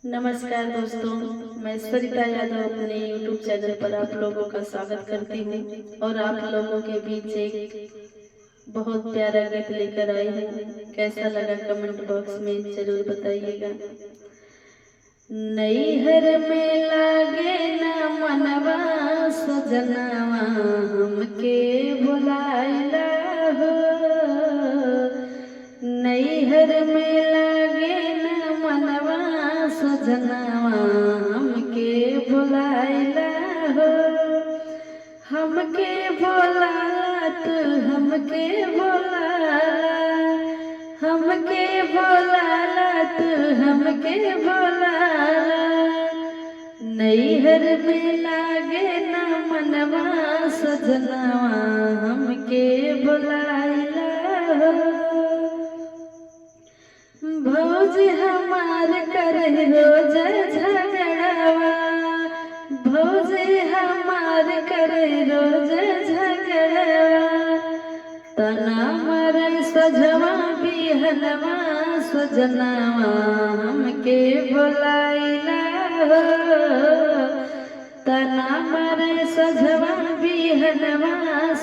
नमस्कार दोस्तों, मैं सरिता यादव अपने YouTube चैनल पर आप लोगों का स्वागत करती हूँ और आप लोगों के बीच एक बहुत प्यारा गीत लेकर आई हूँ। कैसा लगा कमेंट बॉक्स में जरूर बताइएगा। नैहर में लागे ना मनवा सजनवा हमके बुलाइला हो। नैहर में लागे ना मनवा सजनवा हमके बुलाइला हो। हमके बोला तू हमके बोला, हमके बोला तू हमके बोला। नैहर में लागे ना मनवा सजनवा हमके बुलाइला हो। भौज हमार करे रोज झगड़वा, भौज हमार करे रोज झगड़वा। तना मरे सजवा बिहनवा सजनवा हमके बुलाइला हो। तना मरे सजवा बिहनवा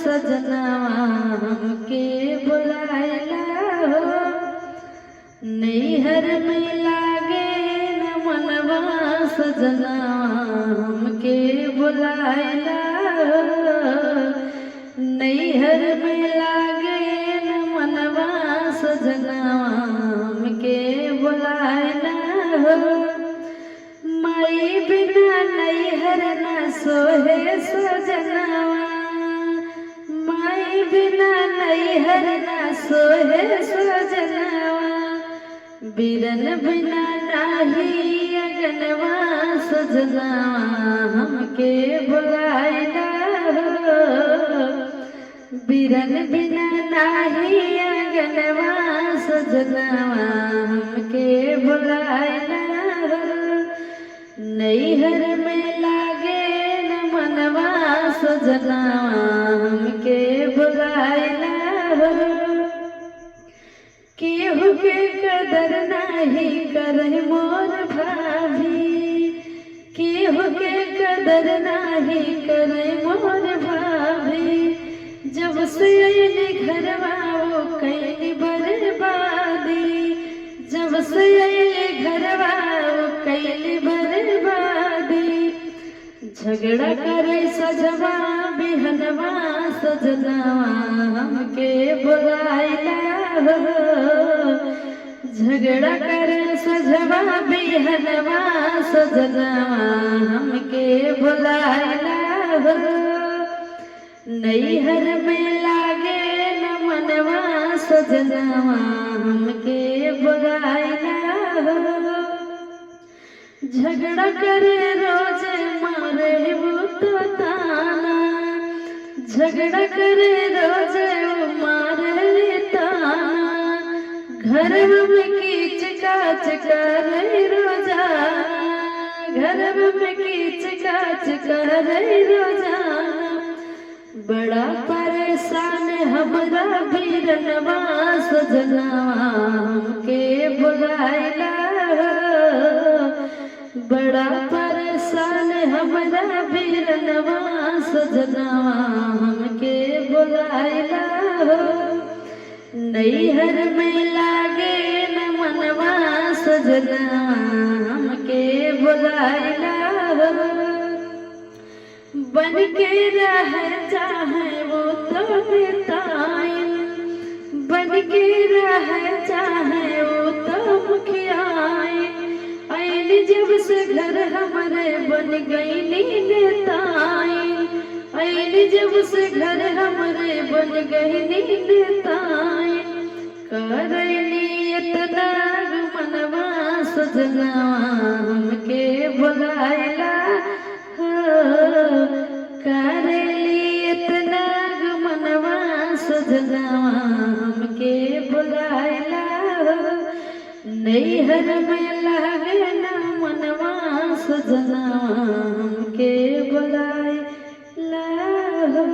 सजनवा हमके बुलाइला हो। नैहर में लागे न मनवा सजनवा हमके बुलाइला हो। नैहर में लागे न मनवा सजनवा हमके बुलाइला हो। माई बिना नैहर न सोहे सजनवा, माई बिना नैहर न सोहे सजनवा। बिरन बिना नाही अगनवा सजनवा हमके बुलाइला हो। बिरन बिना नाही अगनवा सजनवा हमके बुलाइला हो। नैहर में लागे न मनवा सजनवा हमके बुलाइला हो। केहू के कदर नाही करे मोर भाभी, केहू के कदर नाही करे मोर भाभी। जब से अइले घरवा वो कैली बर्बादी, जब से अइले घरवा वो कैली बर्बादी। झगड़ा करे सजवा बिहनवा सजनवा हमके बुलाइला हो। झगड़ा करे सजवा बिहनवा सजनवा हमके बुलाइला हो। नैहर में लागे न मनवा सजनवा हमके बुलाइला हो। झगड़ा करे रोज मारे वो तो ताना, झगड़ा करे रोज मारे ताना। घर में कीच काच करे रोजाना, घर में कीच काच करे रोजाना। बड़ा परेशान हमरा बिरनवा सजनवा हमके बुलाइला हो। बड़ा परेशान हमरा बिरनवा सजनवा हमके बुलाइला हो। नैहर में लागे न मनवा सजनवा हमके बुलाइला हो। बन के रह चाहे वो तो नेताइन, बन के रह चाहे वो तो मुखियाइन। आइली जब से घर हमारे बन गईली नेताइन, आइली जब से घर हमारे बन गईली नेताइन। करैली इतना मनवा सजनवा हमके बुलाइला हो। करैली इतना मनवा सजनवा हमके बुलाइला हो। नैहर में लागे ना मनवा सजनवा हमके बुलाइला हो।